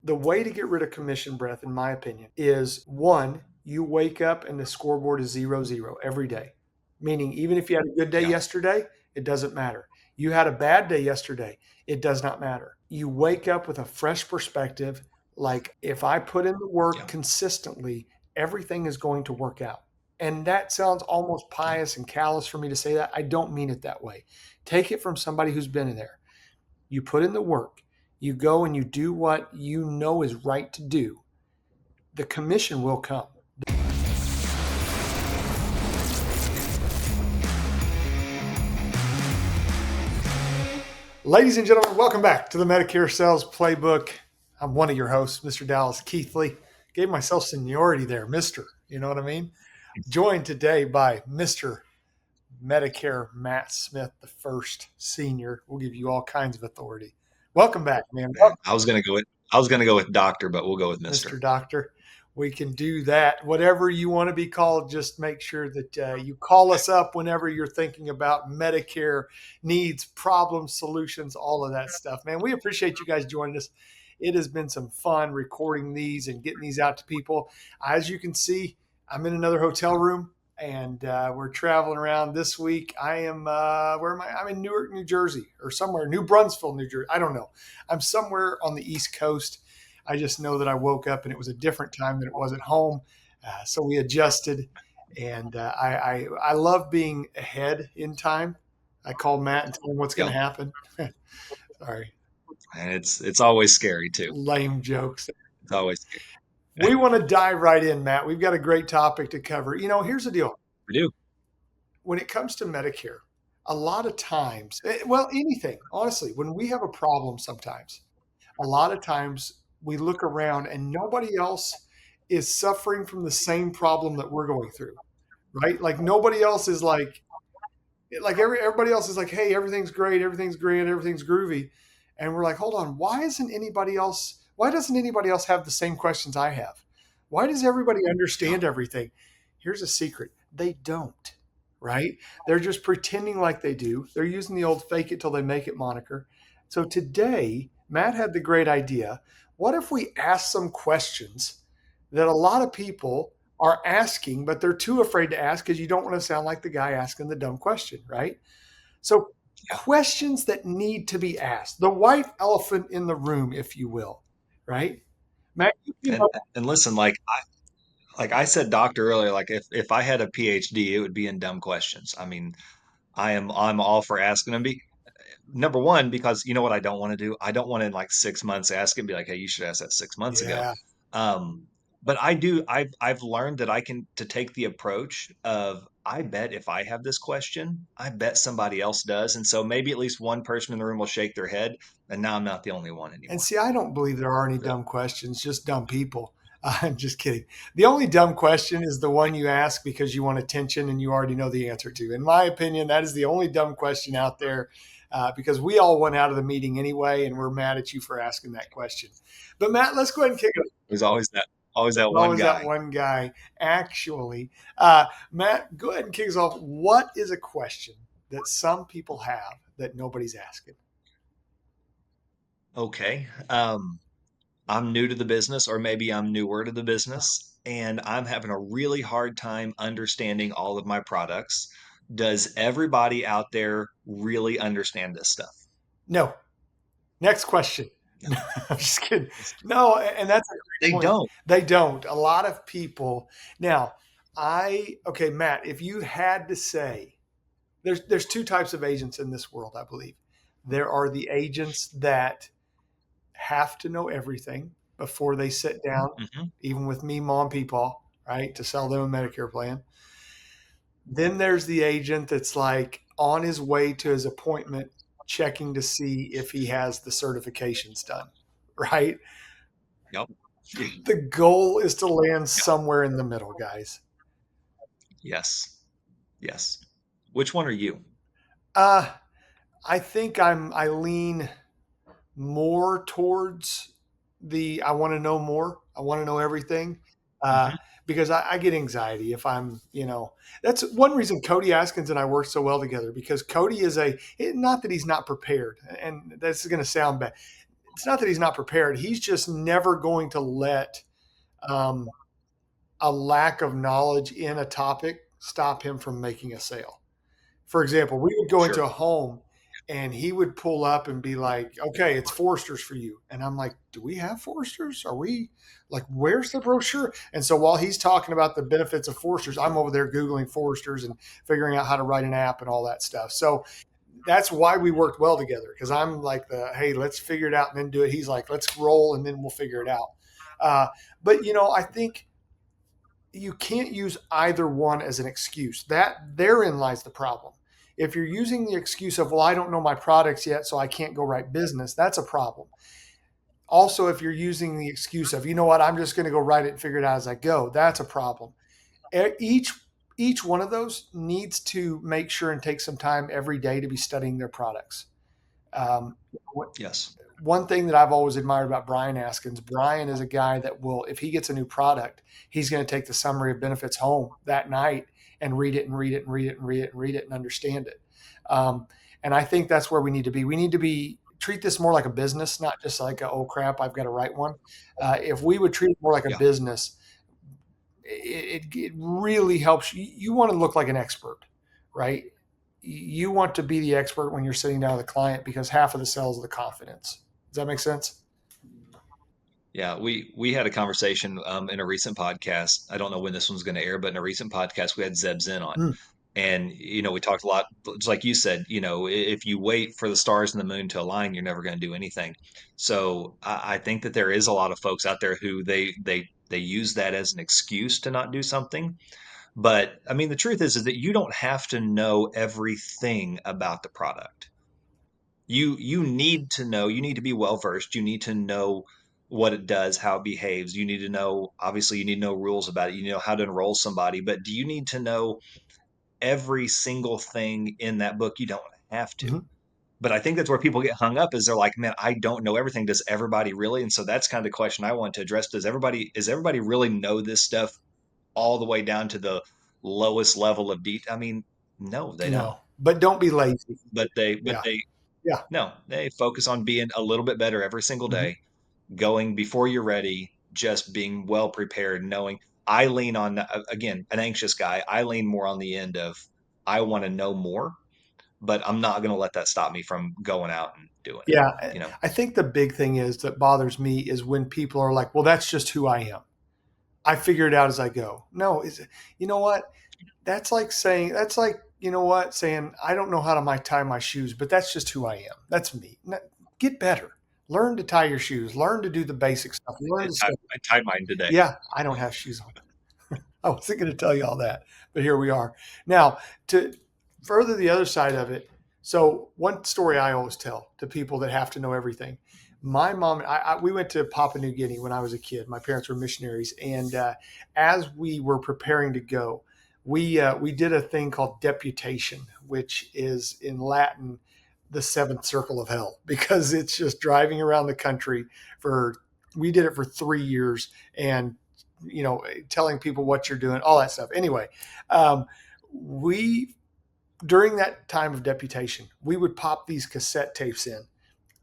The way to get rid of commission breath, in my opinion, is one, you wake up and the scoreboard is 0-0 every day. Meaning, even if you had a good day Yeah. yesterday, it doesn't matter. You had a bad day yesterday, it does not matter. You wake up with a fresh perspective. Like, if I put in the work Yeah. consistently, everything is going to work out. And that sounds almost pious and callous for me to say that. I don't mean it that way. Take it from somebody who's been in there. You put in the work, you go and you do what you know is right to do. The commission will come. Ladies and gentlemen, welcome back to the Medicare Sales Playbook. I'm one of your hosts, Mr. Dallas Keithley. Gave myself seniority there, Mr. You know what I mean? Joined today by Mr. Medicare Matt Smith, the first senior. We'll give you all kinds of authority. Welcome back, man. I was gonna go with doctor, but we'll go with Mister. Mr. Doctor. We can do that. Whatever you want to be called, just make sure that you call us up whenever you're thinking about Medicare needs, problems, solutions, all of that stuff. Man, we appreciate you guys joining us. It has been some fun recording these and getting these out to people. As you can see, I'm in another hotel room and we're traveling around this week. I am, where am I? I'm in Newark, New Jersey, or somewhere, New Brunswick, New Jersey. I don't know. I'm somewhere on the East Coast. I just know that I woke up and it was a different time than it was at home. So we adjusted, and I love being ahead in time. I call Matt and tell him what's going to happen. Sorry. And it's always scary too. Lame jokes. It's always scary. We want to dive right in, Matt. We've got a great topic to cover. Here's the deal. We do. When it comes to Medicare, a lot of times, well, anything, honestly, when we have a problem sometimes, a lot of times we look around and nobody else is suffering from the same problem that we're going through, right? Like nobody else is like everybody else is like, hey, everything's great, everything's grand, everything's groovy. And we're like, hold on, why doesn't anybody else have the same questions I have? Why does everybody understand everything? Here's a secret. They don't, right? They're just pretending like they do. They're using the old fake it till they make it moniker. So today, Matt had the great idea. What if we ask some questions that a lot of people are asking, but they're too afraid to ask because you don't want to sound like the guy asking the dumb question, right? So questions that need to be asked, the white elephant in the room, if you will, right? Matt, and listen, like I said, doctor earlier, like if I had a PhD, it would be in dumb questions. I mean, I'm all for asking them. Number one, because you know what I don't want to do? I don't want to in like 6 months ask and be like, hey, you should ask that 6 months ago. Yeah. But I've learned that I can to take the approach of I bet if I have this question, I bet somebody else does. And so maybe at least one person in the room will shake their head. And now I'm not the only one anymore. And see, I don't believe there are any dumb questions, just dumb people. I'm just kidding. The only dumb question is the one you ask because you want attention and you already know the answer to. In my opinion, that is the only dumb question out there because we all went out of the meeting anyway, and we're mad at you for asking that question. But Matt, let's go ahead and kick it. There's always that one guy. Actually, Matt, go ahead and kick us off. What is a question that some people have that nobody's asking? Okay. I'm new to the business, or maybe I'm newer to the business, and I'm having a really hard time understanding all of my products. Does everybody out there really understand this stuff? No. Next question. I'm just kidding. No, and that's a great point. Don't. They don't. A lot of people. Now, okay, Matt, if you had to say, there's two types of agents in this world, I believe. There are the agents that have to know everything before they sit down, even with me, Mom, Peepaw, right, to sell them a Medicare plan. Then there's the agent that's like on his way to his appointment, checking to see if he has the certifications done, right? Yep. The goal is to land somewhere in the middle, guys. Yes. Which one are you? I think I lean more towards I want to know more. I want to know everything. Because I get anxiety if I'm, that's one reason Cody Askins and I work so well together, because Cody is not that he's not prepared, and this is going to sound bad. it's not that he's not prepared. He's just never going to let um, a lack of knowledge in a topic stop him from making a sale. For example, we would go into Sure. a home and he would pull up and be like, okay, it's Foresters for you. And I'm like, do we have Foresters? Are we like, where's the brochure? And so while he's talking about the benefits of Foresters, I'm over there Googling Foresters and figuring out how to write an app and all that stuff. So that's why we worked well together, because I'm like hey, let's figure it out and then do it. He's like, let's roll and then we'll figure it out. Uh, but I think you can't use either one as an excuse. That therein lies the problem. If you're using the excuse of, well, I don't know my products yet, so I can't go write business, that's a problem. Also, if you're using the excuse of, you know what, I'm just going to go write it and figure it out as I go, that's a problem. Each each one of those needs to make sure and take some time every day to be studying their products. Um, Yes. One thing that I've always admired about Brian Askins, Brian is a guy that will, if he gets a new product, he's going to take the summary of benefits home that night and read it and read it and read it and read it and read it and understand it. Um, and I think that's where we need to be. We need to be treat this more like a business, not just like a, oh crap, I've got to write one. If we would treat it more like a Yeah. business, it really helps you. You want to look like an expert, right? You want to be the expert when you're sitting down with a client, because half of the sales is the confidence. Does that make sense? Yeah, we had a conversation in a recent podcast. I don't know when this one's going to air, but in a recent podcast, we had Zeb Zinn on, Mm, and we talked a lot. Just like you said, if you wait for the stars and the moon to align, you're never going to do anything. So I think that there is a lot of folks out there who they use that as an excuse to not do something. But I mean, the truth is that you don't have to know everything about the product. You need to know, you need to be well versed, you need to know what it does, how it behaves, you need to know, obviously you need to know rules about it, you know how to enroll somebody, but do you need to know every single thing in that book? You don't have to. mhm. But I think that's where people get hung up, is they're like, man, I don't know everything. Does everybody really? And so that's kind of the question I want to address. Does everybody really know this stuff all the way down to the lowest level of detail? I mean, no, they don't. No, but don't be lazy. But they but Yeah, they yeah. no, they focus on being a little bit better every single Mhm. day, going before you're ready, just being well prepared, knowing. I lean on, again, an anxious guy. I lean more on the end of, I want to know more, but I'm not going to let that stop me from going out and doing it. Yeah, You know, I think the big thing is that bothers me is when people are like, "Well, that's just who I am. I figure it out as I go." No, you know what? That's like, you know what, saying, "I don't know how to tie my shoes, but that's just who I am. That's me." Get better. Learn to tie your shoes. Learn to do the basic stuff. Learn to stuff. I tied mine today. Yeah, I don't have shoes on. I wasn't going to tell you all that, but here we are. Now, to further the other side of it, so one story I always tell to people that have to know everything. My mom, we went to Papua New Guinea when I was a kid. My parents were missionaries, and as we were preparing to go, we did a thing called deputation, which is in Latin the seventh circle of hell, because it's just driving around the country for. We did it for 3 years, and telling people what you're doing, all that stuff. Anyway, we during that time of deputation, we would pop these cassette tapes in,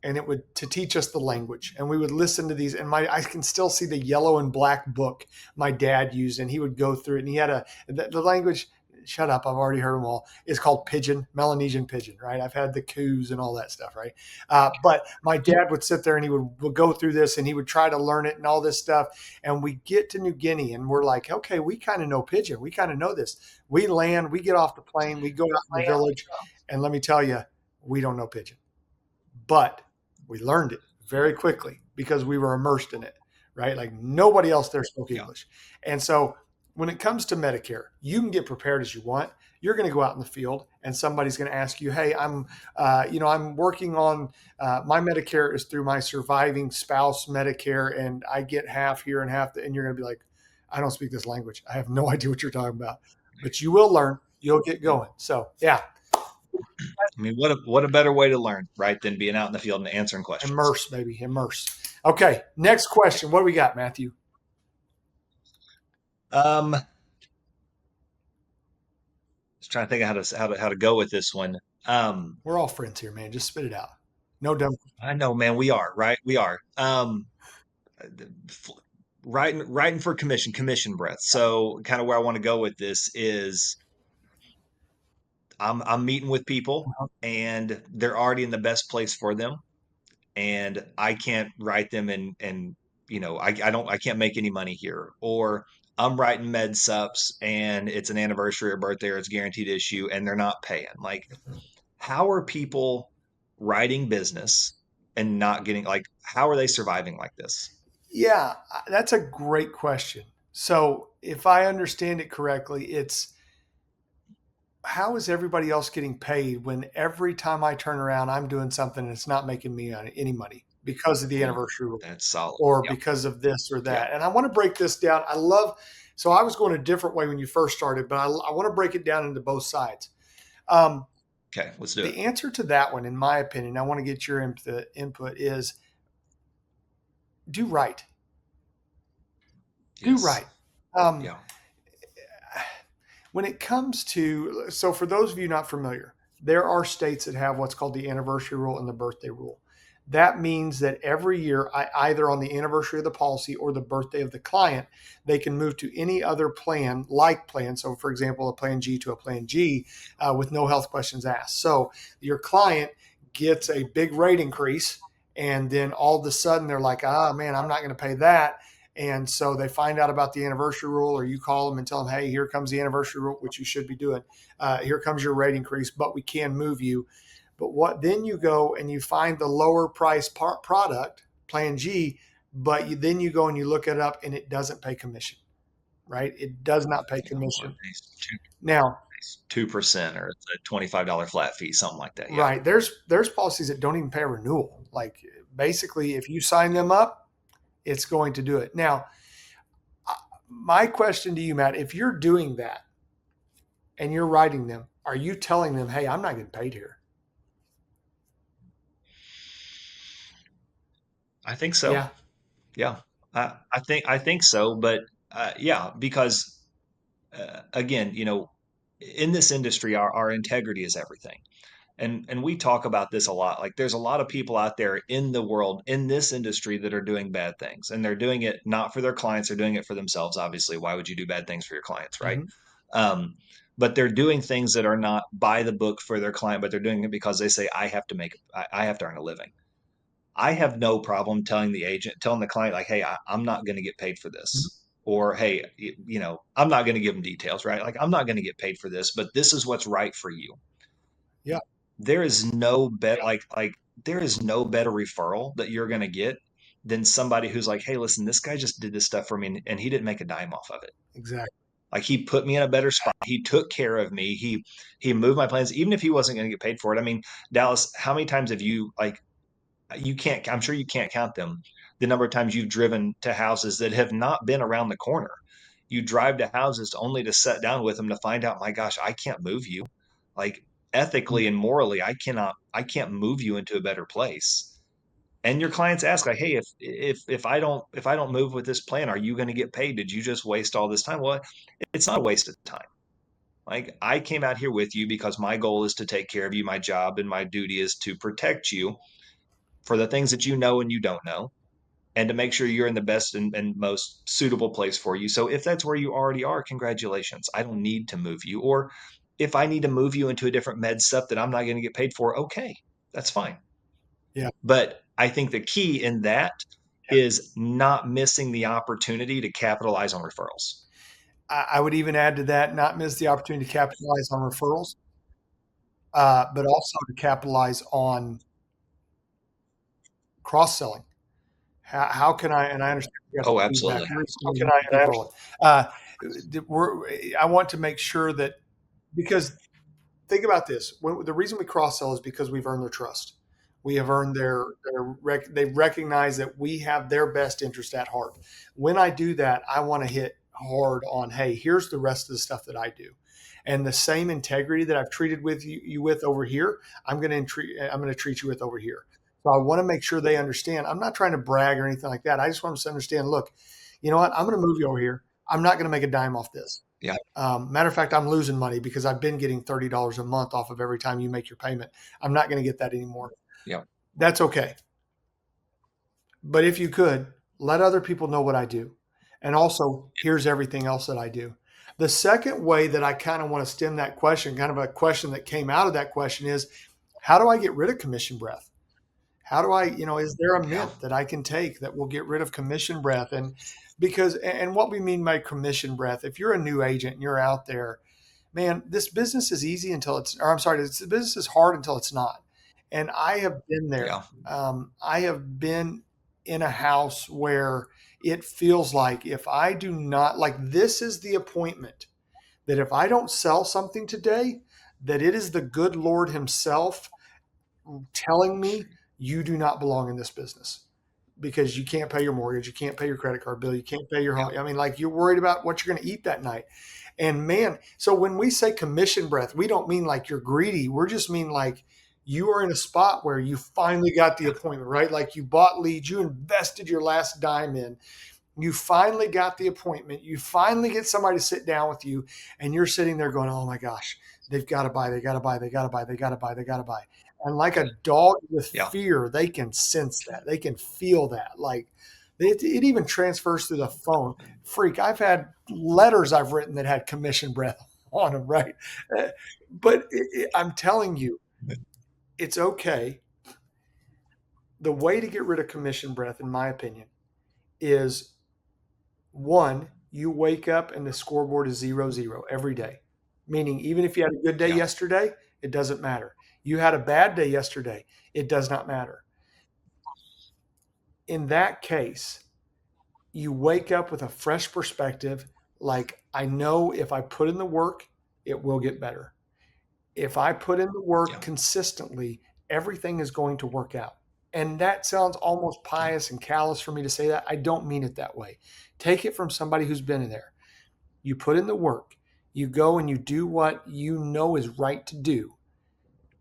and it would to teach us the language, and we would listen to these. And I can still see the yellow and black book my dad used, and he would go through it, and he had the language. Shut up! I've already heard them all. It's called pidgin, Melanesian pidgin, right? I've had the coos and all that stuff, right? But my dad would sit there and he would go through this, and he would try to learn it and all this stuff. And we get to New Guinea, and we're like, okay, we kind of know pidgin. We kind of know this. We land, we get off the plane, we go out in the village, and let me tell you, we don't know pidgin, but we learned it very quickly because we were immersed in it, right? Like nobody else there spoke Yeah. English. And so when it comes to Medicare, you can get prepared as you want. You're going to go out in the field, and somebody's going to ask you, "Hey, I'm working on my Medicare is through my surviving spouse Medicare, and I get half here and half." And you're going to be like, "I don't speak this language. I have no idea what you're talking about," but you will learn. You'll get Yep. going. So yeah, I mean, what a better way to learn, right, than being out in the field and answering questions. immerse, baby, immerse. Okay, next question. What do we got, Matthew? Um, just trying to think of how to go with this one. We're all friends here, man. Just spit it out. No dumb. I know, man. We are right. We are. Writing for commission breath. So kind of where I want to go with this is I'm meeting with people and they're already in the best place for them, and I can't write them and I can't make any money here. Or I'm writing med subs and it's an anniversary or birthday or it's guaranteed issue and they're not paying. Like, how are people writing business and not getting, like, how are they surviving like this? Yeah, that's a great question. So, if I understand it correctly, it's how is everybody else getting paid when every time I turn around, I'm doing something and it's not making me any money because of the Ooh, anniversary rule that's solid. or Yep. because of this or Yep. that. And I want to break this down. So I was going a different way when you first started, but I want to break it down into both sides. Um, Okay, let's do it. the answer to that one, in my opinion, I want to get your input is do right. Do Yes. right. Um, Yeah. when it comes to, so for those of you not familiar, there are states that have what's called the anniversary rule and the birthday rule. That means that every year, either on the anniversary of the policy or the birthday of the client, they can move to any other plan, like plan. So, for example, a plan G to a plan G with no health questions asked. So, your client gets a big rate increase, and then all of a sudden they're like, "Ah, man, I'm not going to pay that." And so they find out about the anniversary rule, or you call them and tell them, hey, here comes the anniversary rule, which you should be doing. Here comes your rate increase, but we can move you. But what then you go and you find the lower price product, Plan G, but then you go and you look it up and it doesn't pay commission, right? It does not pay Yeah. Or commission. it's Now, 2% or it's a $25 flat fee, something like that. Yeah. right, there's policies that don't even pay a renewal. Like basically, if you sign them up, it's going to do it. Now, my question to you, Matt, if you're doing that and you're writing them, are you telling them, hey, I'm not getting paid here? I think so. Yeah. Yeah. I think so, but yeah, because again, in this industry, our integrity is everything. And we talk about this a lot. Like, there's a lot of people out there in the world in this industry that are doing bad things, and they're doing it not for their clients, they're doing it for themselves. Obviously, why would you do bad things for your clients, right? Mm-hmm. um, but they're doing things that are not by the book for their client, but they're doing it because they say, I have to earn a living. I have no problem telling the client, like, hey, I'm not going to get paid for Mm-hmm. this. Or, hey, I'm not going to give them details, right? Like, I'm not going to get paid for this, but this is what's right for you. Yeah. There is no bet like there is no better referral that you're going to get than somebody who's like, hey, listen, this guy just did this stuff for me, and he didn't make a dime off of it. Exactly. Like, he put me in a better spot. He took care of me. He moved my plans, even if he wasn't going to get paid for it. I mean, Dallas, how many times have you, like, you can't, I'm sure you can't count them, the number of times you've driven to houses that have not been around the corner. You drive to houses only to sit down with them to find out, my gosh, I can't move you. Like, ethically and morally, I can't move you into a better place. And your clients ask, like, hey, if I don't move with this plan, are you going to get paid? Did you just waste all this time? Well, it's not a waste of time. Like, I came out here with you because my goal is to take care of you. My job and my duty is to protect you for the things that you know and you don't know, and to make sure you're in the best and most suitable place for you. So if that's where you already are, congratulations. I don't need to move you. Or if I need to move you into a different med stuff that I'm not going to get paid for, okay, that's fine. Yeah. But I think the key in that is not missing the opportunity to capitalize on referrals. I would even add to that, not miss the opportunity to capitalize on referrals, but also to capitalize on cross selling. How can I, and I understand you got Oh, some feedback. absolutely. How can I, and I understand, I want to make sure that, because think about this. The reason we cross sell is because we've earned their trust. We have earned they recognize that we have their best interest at heart. When I do that, I want to hit hard on, hey, here's the rest of the stuff that I do. And the same integrity that I've treated with you with over here, I'm going to treat you with over here. So I want to make sure they understand. I'm not trying to brag or anything like that. I just want them to understand, look, you know what? I'm going to move you over here. I'm not going to make a dime off this. Yeah. Matter of fact, I'm losing money because I've been getting $30 a month off of every time you make your payment. I'm not going to get that anymore. Yeah. That's okay. But if you could, let other people know what I do. And also, here's everything else that I do. The second way that I kind of want to stem that question, kind of a question that came out of that question is, how do I get rid of commission breath? How do I, is there a Yeah. mint that I can take that will get rid of commission breath? And and what we mean by commission breath, if you're a new agent and you're out there, man, this business is easy until it's, or I'm sorry, this business is hard until it's not. And I have been there. Yeah. I have been in a house where it feels like if I do not, like, this is the appointment that if I don't sell something today, that it is the good Lord Himself telling me you do not belong in this business because you can't pay your mortgage, you can't pay your credit card bill, you can't pay your Yeah. home. I mean, like, you're worried about what you're going to eat that night. And man, so when we say commission breath, we don't mean like you're greedy. We're just mean like you are in a spot where you finally got the Yeah. appointment, right? Like you bought leads, you invested your last dime in, you finally got the appointment, you finally get somebody to sit down with you, and you're sitting there going, oh my gosh, they've got to buy, they got to buy, they got to buy, they got to buy, they got to buy. And like a dog with Yeah. fear, they can sense that, they can feel that. Like it even transfers through the phone. Freak, I've had letters I've written that had commission breath on them, right? Uh, But I'm telling you, it's okay. The way to get rid of commission breath, in my opinion, is one, you wake up and the scoreboard is 0-0 every day. Meaning, even if you had a good day Yeah. yesterday, it doesn't matter. You had a bad day yesterday, it does not matter. In that case, you wake up with a fresh perspective. Like, I know if I put in the work, it will get better. If I put in the work Yeah. consistently, everything is going to work out. And that sounds almost Yeah. pious and callous for me to say that. I don't mean it that way. Take it from somebody who's been in there. You put in the work, you go and you do what you know is right to do,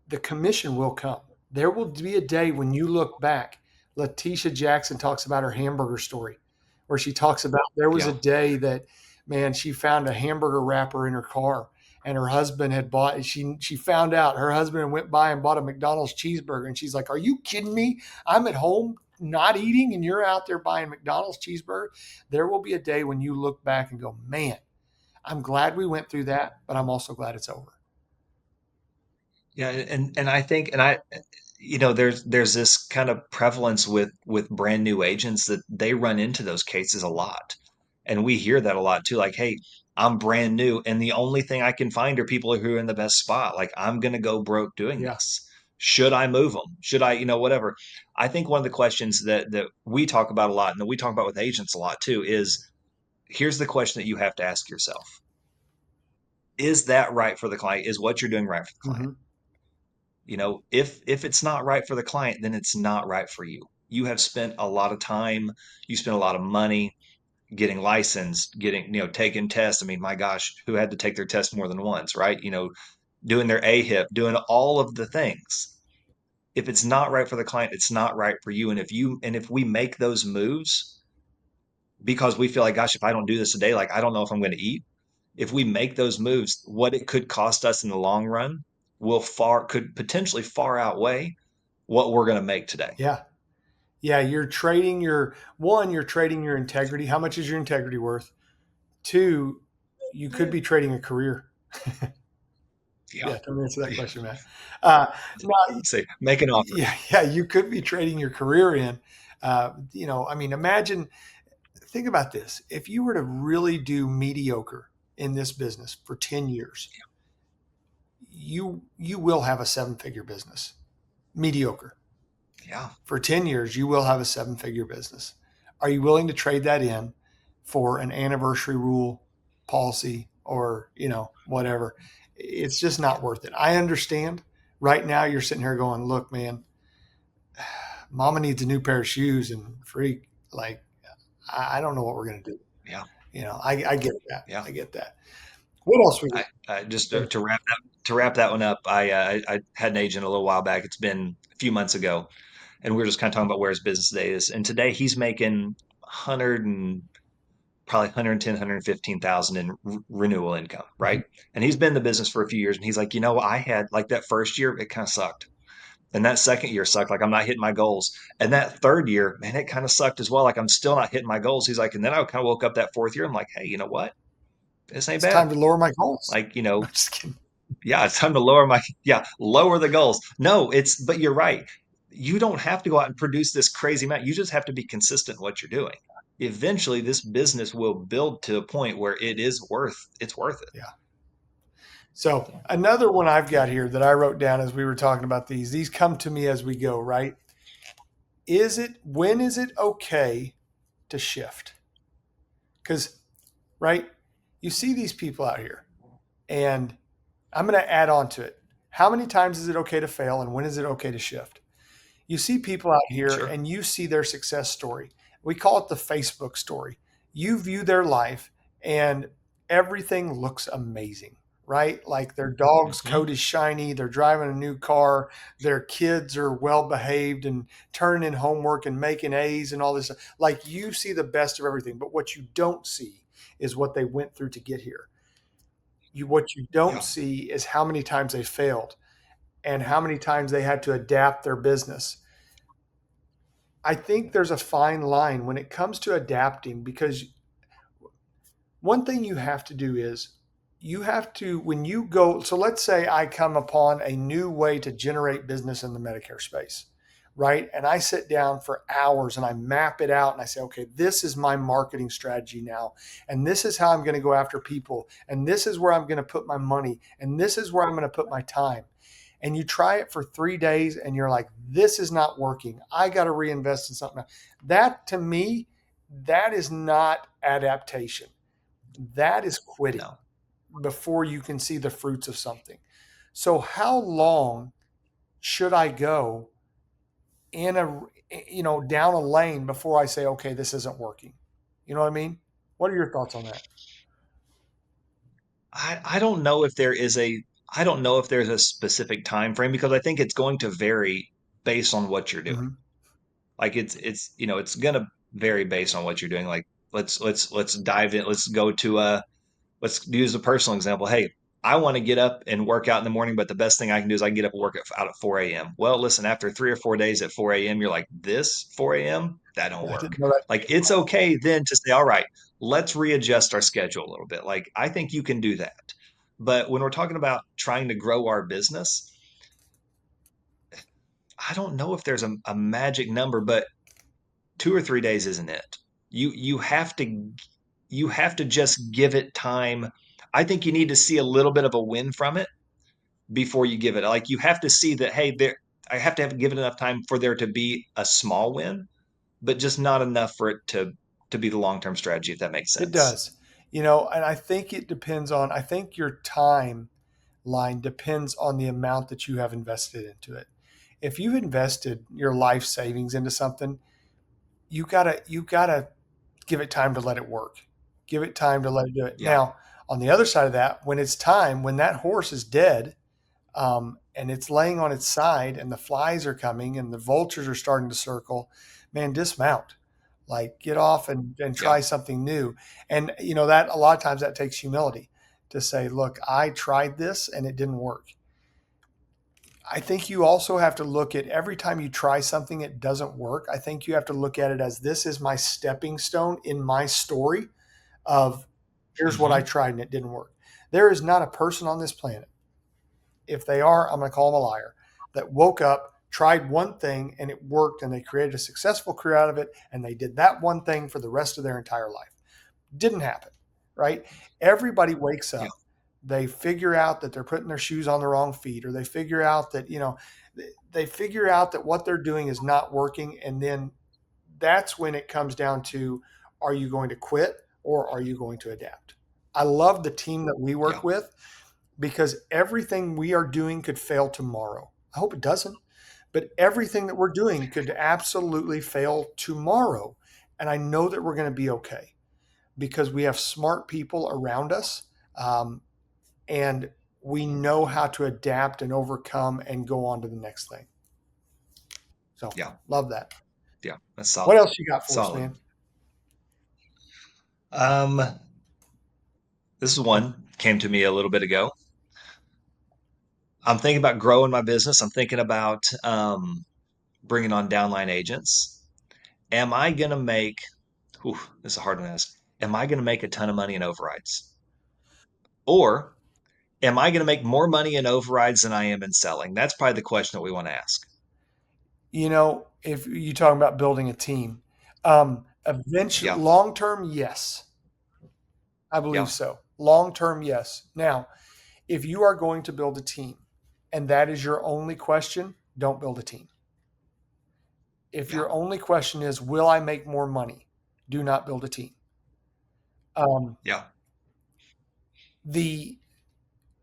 the commission will come. There will be a day when you look back. Letitia Jackson talks about her hamburger story, where she talks about there was a Yeah. day that, man, she found a hamburger wrapper in her car, and her husband had bought. She found out her husband went by and bought a McDonald's cheeseburger, and she's like, "Are you kidding me? I'm at home not eating, and you're out there buying McDonald's cheeseburger." There will be a day when you look back and go, "Man, I'm glad we went through that, but I'm also glad it's over." Yeah. And I think, there's this kind of prevalence with brand new agents that they run into those cases a lot. And we hear that a lot too. Like, hey, I'm brand new, and the only thing I can find are people who are in the best spot. Like, I'm gonna go broke doing Yeah. this. Should I move them? Should I, whatever? I think one of the questions that we talk about a lot, and that we talk about with agents a lot too, is here's the question that you have to ask yourself: is that right for the client? Is what you're doing right for the client? Hmm. If it's not right for the client, then it's not right for you. You have spent a lot of time, you spent a lot of money getting licensed, getting, taking tests. I mean, my gosh, who had to take their test more than once, right? Doing their AHIP, doing all of the things. If it's not right for the client, it's not right for you. And if we make those moves because we feel like, gosh, if I don't do this today, like I don't know if I'm going to eat. If we make those moves, what it could cost us in the long run could potentially far outweigh what we're going to make today. Yeah. Yeah. You're trading your integrity. How much is your integrity worth? Two, you could be trading a career. Yeah. Yeah. Don't answer that Yeah. question, man. No, Say, make an offer. yeah. Yeah. You could be trading your career in. I mean, think about this. If you were to really do mediocre in this business for 10 years, you will have a seven-figure business. Mediocre. Yeah. For 10 years, you will have a seven-figure business. Are you willing to trade that in for an anniversary rule policy or, whatever? It's just Yeah. not worth it. I understand. Right now, you're sitting here going, look, man, mama needs a new pair of shoes and freak. Like, I don't know what we're going to do. Yeah. I get that. Yeah. I get that. What else we I just got? to wrap that one up. I had an agent a little while back. It's been a few months ago, and we were just kind of talking about where his business today is. And today he's making 100 and probably 110, 115,000 in renewal income, Mhm. right? And he's been in the business for a few years, and he's like, I had like that first year, it kind of sucked. And that second year sucked. Like I'm not hitting my goals. And that third year, man, it kind of sucked as well. Like I'm still not hitting my goals. He's like, and then I kind of woke up that fourth year. I'm like, hey, you know what? This ain't It's time bad. to lower my goals. Like, No, just kidding. yeah, it's time to lower the goals. No, but you're right. You don't have to go out and produce this crazy amount. You just have to be consistent in what you're doing. Eventually, this business will build to a point where it's worth it. Yeah. So So, another one I've got here that I wrote down as we were talking about these come to me as we go, right? When is it okay to shift? Because, right, you see these people out here, and I'm going to add on to it. How many times is it okay to fail, and when is it okay to shift? You see people out here sure. and you see their success story. We call it the Facebook story. You view their life and everything looks amazing, right? Like their dog's Hmm. coat is shiny, they're driving a new car, their kids are well behaved and turning in homework and making A's and all this. Like you see the best of everything, but what you don't see is what they went through to get here. What you don't Yeah. see is how many times they failed and how many times they had to adapt their business. I think there's a fine line when it comes to adapting because one thing you have to do is you have to, when you go, so let's say I come upon a new way to generate business in the Medicare space, right? And I sit down for hours and I map it out and I say, okay, this is my marketing strategy now. And this is how I'm going to go after people. And this is where I'm going to put my money. And this is where I'm going to put my time. And you try it for 3 days and you're like, this is not working. I got to reinvest in something else. That to me, that is not adaptation. That is quitting No. before you can see the fruits of something. So how long should I go in a down a lane before I say, okay, this isn't working? You know what I mean? What are your thoughts on that? I don't know if I don't know if there's a specific time frame because I think it's going to vary based on what you're doing. Hmm. Like it's gonna vary based on what you're doing. Like let's dive in. Let's use a personal example. Hey, I want to get up and work out in the morning, but the best thing I can do is I can get up and out at 4 a.m. Well, listen, after 3 or 4 days at 4 a.m., you're like, this 4 a.m., that don't I work. didn't know that. Like it's okay then to say, all right, let's readjust our schedule a little bit. Like I think you can do that. But when we're talking about trying to grow our business, I don't know if there's a magic number, but 2 or 3 days isn't it. You you have to just give it time. I think you need to see a little bit of a win from it before you give it. Like you have to see that, hey, there I have to have given enough time for there to be a small win, but just not enough for it to be the long-term strategy, if that makes It sense. does. And I think it depends on, I think your time line depends on the amount that you have invested into it. If you've invested your life savings into something, you gotta give it time to let it work. Give it time to let it do it. Yeah, Now, on the other side of that, when it's time, when that horse is dead, and it's laying on its side, and the flies are coming, and the vultures are starting to circle, man, dismount. Like get off and yeah, try something new. And that a lot of times that takes humility to say, look, I tried this and it didn't work. I think you also have to look at every time you try something it doesn't work. I think you have to look at it as this is my stepping stone in my story of here's what I hmm, tried and it didn't work. There is not a person on this planet, if they are, I'm going to call them a liar, that woke up, tried one thing and it worked and they created a successful career out of it and they did that one thing for the rest of their entire life. Didn't happen, right? Everybody wakes yeah, up. They figure out that they're putting their shoes on the wrong feet, or they figure out that, they figure out that what they're doing is not working. And then that's when it comes down to, are you going to quit or are you going to adapt? I love the team that we yeah, work with because everything we are doing could fail tomorrow. I hope it doesn't, but everything that we're doing could absolutely fail tomorrow. And I know that we're going to be okay because we have smart people around us, um, and we know how to adapt and overcome and go on to the next thing. So yeah, love that. yeah. That's What solid. else you got for us, Solid. man? Um, this is one came to me a little bit ago. I'm thinking about growing my business. I'm thinking about bringing on downline agents. Am I going to make, whew, this is a hard one to ask. Am I going to make a ton of money in overrides? Or am I going to make more money in overrides than I am in selling? That's probably the question that we want to ask. If you're talking about building a team, eventually, Yeah. long term, yes, I believe Yeah. so. Long term, yes. Now, if you are going to build a team and that is your only question, don't build a team. If Yeah. your only question is, will I make more money? Do not build a team. Um, Yeah. the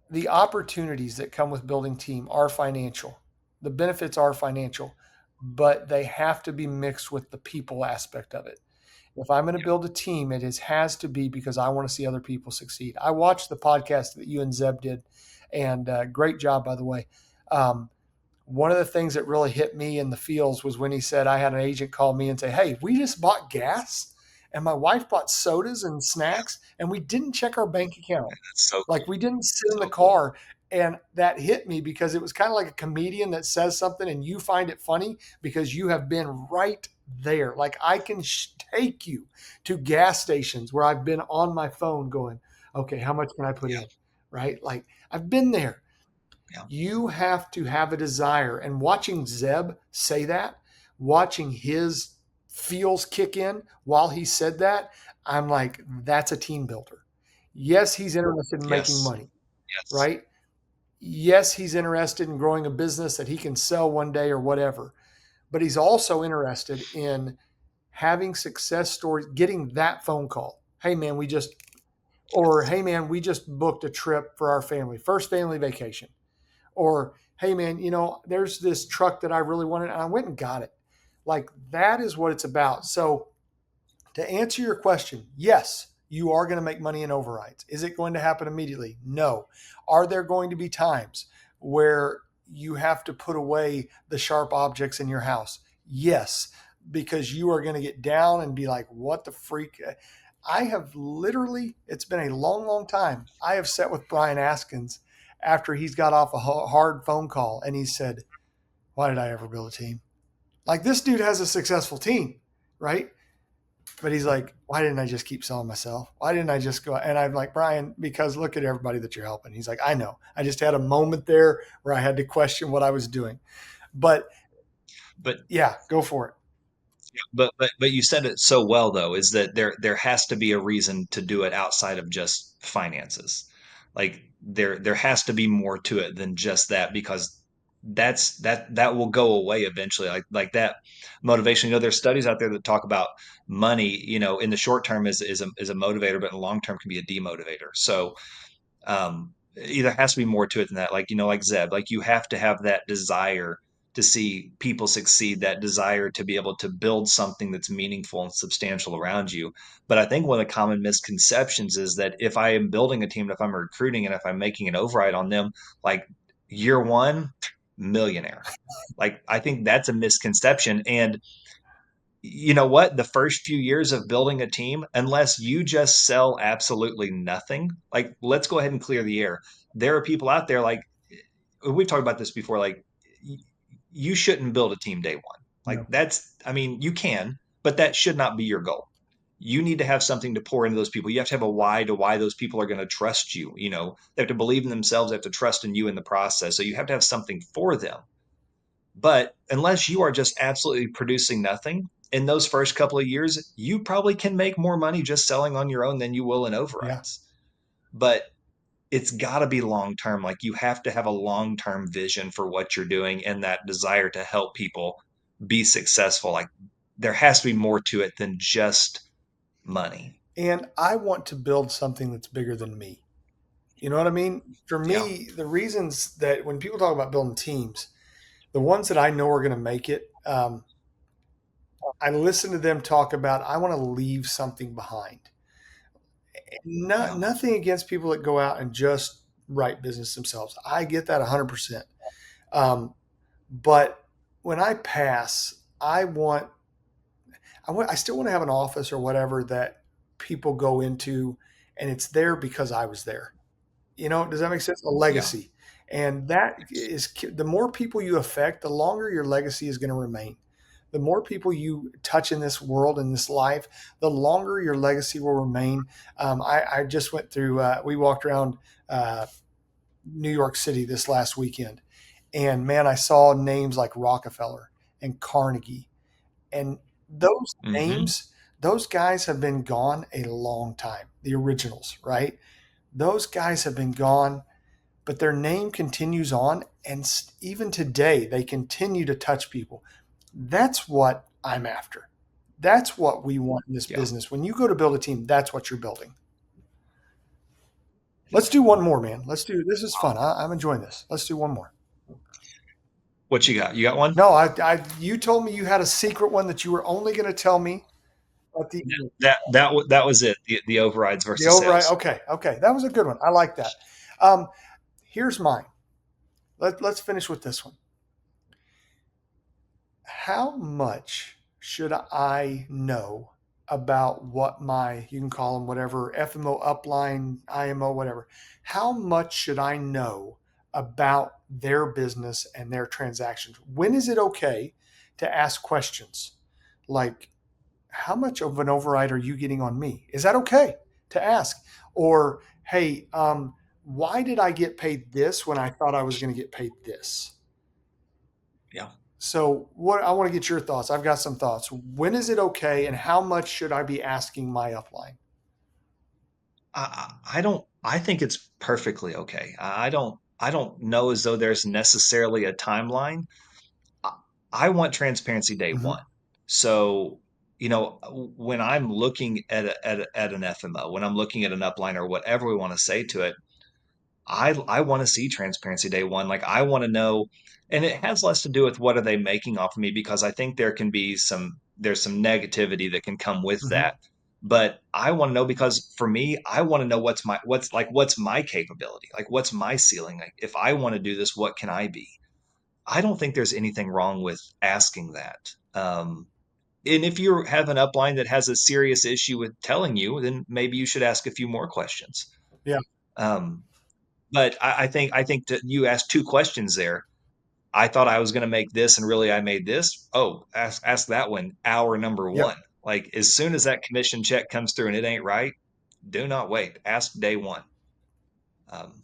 the opportunities that come with building team are financial. The benefits are financial, but they have to be mixed with the people aspect of it. If I'm going to build a team, has to be because I want to see other people succeed. I watched the podcast that you and Zeb did, and great job, by the way. Um, One of the things that really hit me in the feels was when he said, I had an agent call me and say, hey, we just bought gas and my wife bought sodas and snacks and we didn't check our bank account. That's so Like cool. we didn't sit in the So cool. car. And that hit me because it was kind of like a comedian that says something and you find it funny because you have been right there. Like I can take you to gas stations where I've been on my phone going, okay, how much can I put Yeah. in? Right? Like I've been there. Yeah. You have to have a desire. And watching Zeb say that, watching his feels kick in while he said that, I'm like, that's a team builder. Yes, he's interested in making Yes. money, Yes. right? Yes, he's interested in growing a business that he can sell one day or whatever. But he's also interested in having success stories, getting that phone call. Hey, man, or hey, man, we just booked a trip for our family, first family vacation. Or, hey, man, there's this truck that I really wanted and I went and got it. Like that is what it's about. So, to answer your question, yes, you are going to make money in overrides. Is it going to happen immediately? No. Are there going to be times where you have to put away the sharp objects in your house? Yes, because you are going to get down and be like, what the freak? I have literally, it's been a long, long time. I have sat with Brian Askins after he's got off a hard phone call and he said, why did I ever build a team? Like this dude has a successful team, right? But he's like, why didn't I just keep selling myself? Why didn't I just go? And I'm like, Brian, because look at everybody that you're helping. He's like, I know. I just had a moment there where I had to question what I was doing. But But yeah, go for it. but you said it so well though, is that there has to be a reason to do it outside of just finances. Like there has to be more to it than just that because that will go away eventually. Like that motivation. There's studies out there that talk about money, in the short term is a motivator, but in the long term can be a demotivator. So there has to be more to it than that. Like, like Zeb, like you have to have that desire to see people succeed, that desire to be able to build something that's meaningful and substantial around you. But I think one of the common misconceptions is that if I am building a team, if I'm recruiting and if I'm making an override on them, like year one, millionaire. Like I think that's a misconception. And you know what? The first few years of building a team, unless you just sell absolutely nothing, like let's go ahead and clear the air. There are people out there like we've talked about this before, like you shouldn't build a team day one. Like No. I mean, you can, but that should not be your goal. You need to have something to pour into those people. You have to have a why to why those people are going to trust you. They have to believe in themselves, they have to trust in you in the process. So you have to have something for them. But unless you are just absolutely producing nothing in those first couple of years, you probably can make more money just selling on your own than you will in Yeah. overrides. But it's got to be long term. Like you have to have a long term vision for what you're doing and that desire to help people be successful. Like there has to be more to it than just money. And I want to build something that's bigger than me. You know what I mean? For Yeah. me, the reasons that when people talk about building teams, the ones that I know are going to make it, I listen to them talk about, I want to leave something behind. Yeah. Nothing against people that go out and just write business themselves. I get that 100%. Um, but when I pass, I still want to have an office or whatever that people go into and it's there because I was there. Does that make sense? A Yeah. legacy. And that is the more people you affect, the longer your legacy is going to remain. The more people you touch in this world, in this life, the longer your legacy will remain. I just went through, we walked around New York City this last weekend. And man, I saw names like Rockefeller and Carnegie. And those Hmm. names, those guys have been gone a long time, the originals, right? Those guys have been gone, but their name continues on. And even today, they continue to touch people. That's what I'm after. That's what we want in this Yeah. business. When you go to build a team, that's what you're building. Let's do one more, man. Let's do this. Is fun. I'm enjoying this. Let's do one more. What you got? You got one? No, you told me you had a secret one that you were only going to tell me at the end. That was it. The overrides The versus override. sales. Okay, okay, that was a good one. I like that. Um, Here's mine. Let's finish with this one. How much should I know about what my, you can call them whatever, FMO, upline, IMO, whatever? How much should I know about their business and their transactions? When is it okay to ask questions like, how much of an override are you getting on me? Is that okay to ask? Or, hey, why did I get paid this when I thought I was going to get paid this? Yeah. So, what I want to get your thoughts. I've got some thoughts. When is it okay, and how much should I be asking my upline? I don't. I think it's perfectly okay. I don't know as though there's necessarily a timeline. I, I want transparency day Mm-hmm. one. So, when I'm looking at an FMO, when I'm looking at an upline or whatever we want to say to it, I want to see transparency day one. Like I want to know, and it has less to do with what are they making off of me because I think there's some negativity that can come with Mm-hmm. that. But I want to know because for me, I want to know what's my capability, like what's my ceiling. Like if I want to do this, what can I be? I don't think there's anything wrong with asking that. And if you have an upline that has a serious issue with telling you, then maybe you should ask a few more questions. Yeah. Um, but I think that you asked two questions there. I thought I was going to make this, and really I made this. Oh, ask that one. Hour number Yep. one. Like as soon as that commission check comes through and it ain't right, do not wait. Ask day one. Um,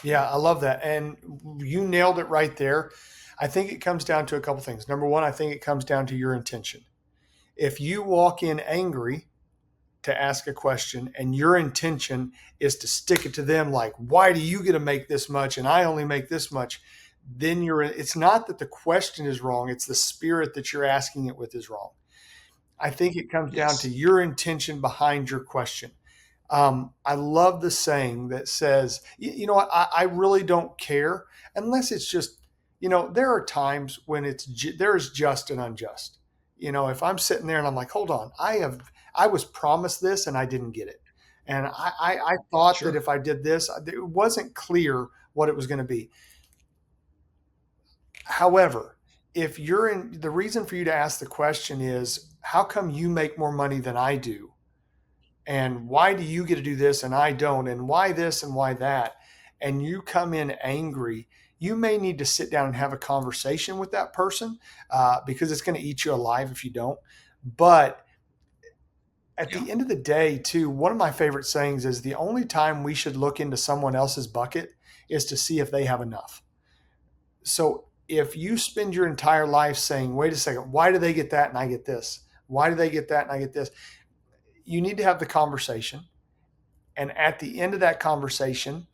Yeah, I love that, and you nailed it right there. I think it comes down to a couple things. Number one, I think it comes down to your intention. If you walk in angry to ask a question and your intention is to stick it to them like, why do you get to make this much and I only make this much, then it's not that the question is wrong, it's the spirit that you're asking it with is wrong. I think it comes down to yes, your intention behind your question. I love the saying that says, you know what, I really don't care unless it's just, there are times when there's just and unjust. If I'm sitting there and I'm like, hold on, I was promised this and I didn't get it. And I thought that sure, if I did this, it wasn't clear what it was going to be. However, if you're in, the reason for you to ask the question is, how come you make more money than I do? And why do you get to do this and I don't? And why this and why that? And you come in angry, you may need to sit down and have a conversation with that person because it's going to eat you alive if you don't. But at yeah, the end of the day, too, one of my favorite sayings is the only time we should look into someone else's bucket is to see if they have enough. So if you spend your entire life saying, wait a second, why do they get that and I get this? Why do they get that and I get this? You need to have the conversation. And at the end of that conversation,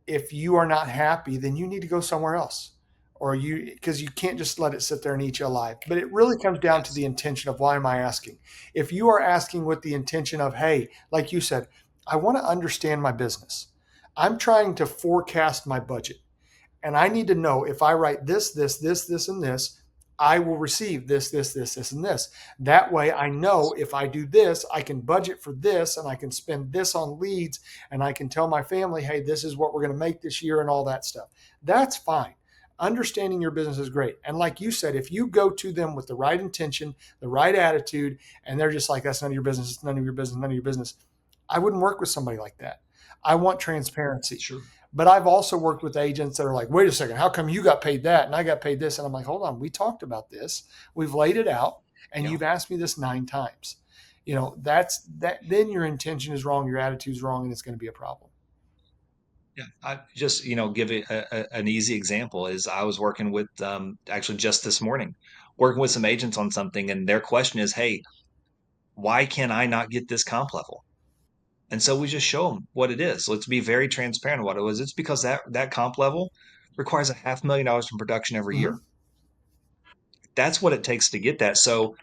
if you are not happy, then you need to go somewhere else. Or because you can't just let it sit there and eat you alive. But it really comes down to yes, the intention of why am I asking? If you are asking with the intention of, hey, like you said, I want to understand my business. I'm trying to forecast my budget. And I need to know if I write this, and this, I will receive this, and this. That way I know if I do this, I can budget for this and I can spend this on leads and I can tell my family, hey, this is what we're going to make this year and all that stuff. That's fine. Understanding your business is great. And like you said, if you go to them with the right intention, the right attitude, and they're just like, that's none of your business, it's none of your business, none of your business, I wouldn't work with somebody like that. I want transparency. Sure. But I've also worked with agents that are like, wait a second, how come you got paid that and I got paid this? And I'm like, hold on, we talked about this. We've laid it out and Yeah. you've asked me this 9 times. That's that. Then your intention is wrong, your attitude's wrong, and it's going to be a problem. Yeah. I just, give it an easy example is I was working with, actually just this morning, working with some agents on something, and their question is, hey, why can I not get this comp level? And so we just show them what it is. Let's be very transparent what it was. It's because that comp level requires $500,000 in production every year. Mm-hmm. That's what it takes to get that. So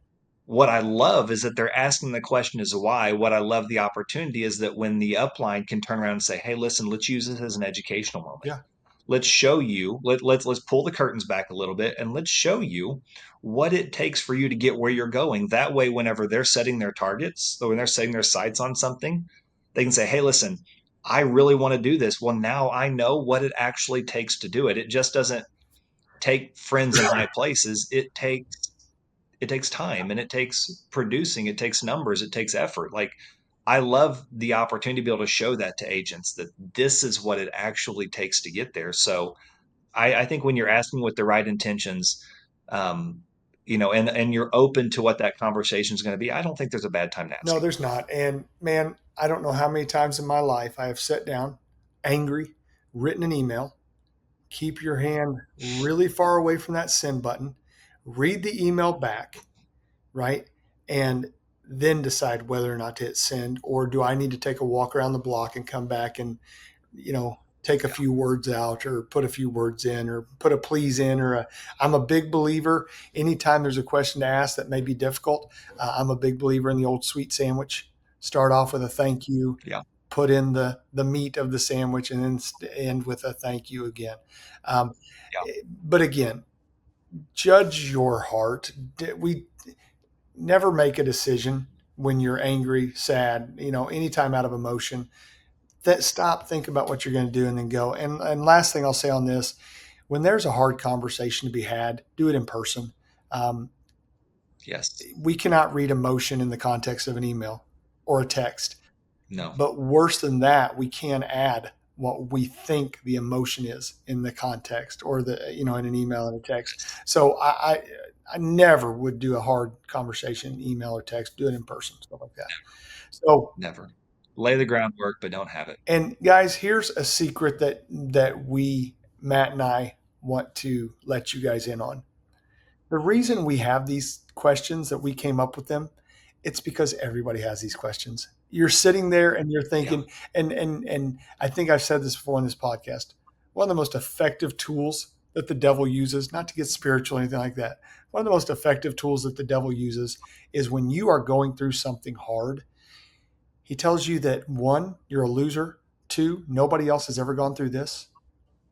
what I love is that they're asking the question is why. What I love the opportunity is that when the upline can turn around and say, hey, listen, let's use this as an educational moment. Yeah. Let's show you, let's pull the curtains back a little bit and let's show you what it takes for you to get where you're going. That way, whenever they're setting their targets or when they're setting their sights on something, they can say, hey, listen, I really want to do this. Well, now I know what it actually takes to do it. It just doesn't take friends in high places. It takes time and it takes producing, it takes numbers, it takes effort. Like I love the opportunity to be able to show that to agents that this is what it actually takes to get there. So I think when you're asking with the right intentions, um, and you're open to what that conversation is going to be, I don't think there's a bad time to ask No, it. there's not. And man, I don't know how many times in my life I have sat down, angry, written an email, keep your hand really far away from that send button, read the email back, right? And then decide whether or not to hit send, or do I need to take a walk around the block and come back and, take a Yeah, few words out or put a few words in or put a please in I'm a big believer anytime there's a question to ask that may be difficult. I'm a big believer in the old sweet sandwich. Start off with a thank you, yeah, put in the meat of the sandwich, and then end with a thank you again. Um, yeah, but again, judge your heart. We never make a decision when you're angry, sad, anytime out of emotion. That stop, think about what you're going to do, and then go. And last thing I'll say on this: when there's a hard conversation to be had, do it in person. Um, yes, we cannot read emotion in the context of an email or a text. no, But worse than that, we can add what we think the emotion is in the context or in an email and a text. yes, So I never would do a hard conversation, email or text. Do it in person, stuff like that. So, never. Lay the groundwork, but don't have it. and guys, here's a secret that we Matt and I want to let you guys in on. The reason we have these questions that we came up with them, it's because everybody has these questions. You're sitting there and you're Yeah, thinking, and I think I've said this before in this podcast. One of the most effective tools that the devil uses, not to get spiritual or anything like that, one of the most effective tools that the devil uses is when you are going through something hard. He tells you that one, you're a loser. Two, nobody else has ever gone through this.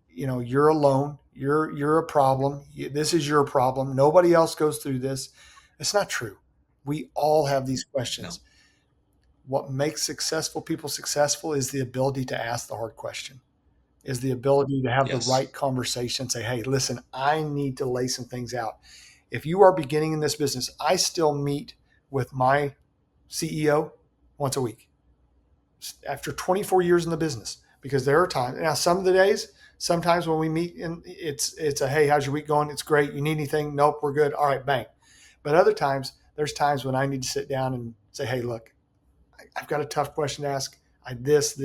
You're alone. You're a problem. This is your problem. Nobody else goes through this. It's not true. We all have these no, questions. What makes successful people successful is the ability to ask the hard question, is the ability to have the yes, right conversation. Say, hey, listen, I need to lay some things out. If you are beginning in this business, I still meet with my CEO once a week after 24 years in the business, because there are times now, some of the days, sometimes when we meet and it's a, hey, how's your week going? It's great. You need anything? Nope, we're good. All right, bang. But other times there's times when I need to sit down and say, hey, look, I've got a tough question to ask. This,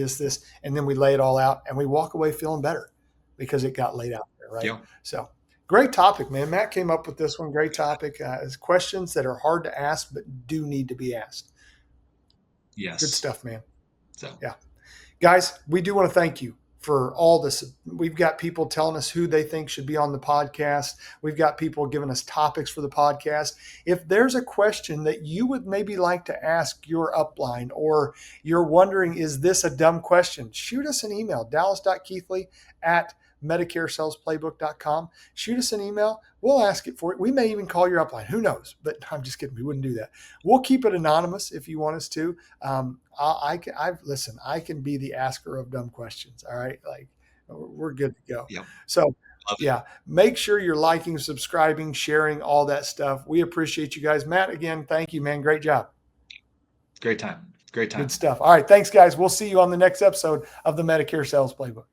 and then we lay it all out and we walk away feeling better because it got laid out there, right? yeah, So great topic, man. Matt came up with this one. Great topic. Questions that are hard to ask but do need to be asked. Good yes. stuff, man. So, Yeah. Guys, we do want to thank you for all this. We've got people telling us who they think should be on the podcast. We've got people giving us topics for the podcast. If there's a question that you would maybe like to ask your upline, or you're wondering, is this a dumb question? Shoot us an email, dallas.keithley at MedicareSalesPlaybook.com. Shoot us an email. We'll ask it for you. We may even call your upline. Who knows? But I'm just kidding. We wouldn't do that. We'll keep it anonymous if you want us to. Listen. I can be the asker of dumb questions. All right, like we're good to go. yeah, So, love it. yeah, make sure you're liking, subscribing, sharing, all that stuff. We appreciate you guys. Matt, again, thank you, man. Great job. Great time. Great Good time. stuff. All right. Thanks, guys. We'll see you on the next episode of the Medicare Sales Playbook.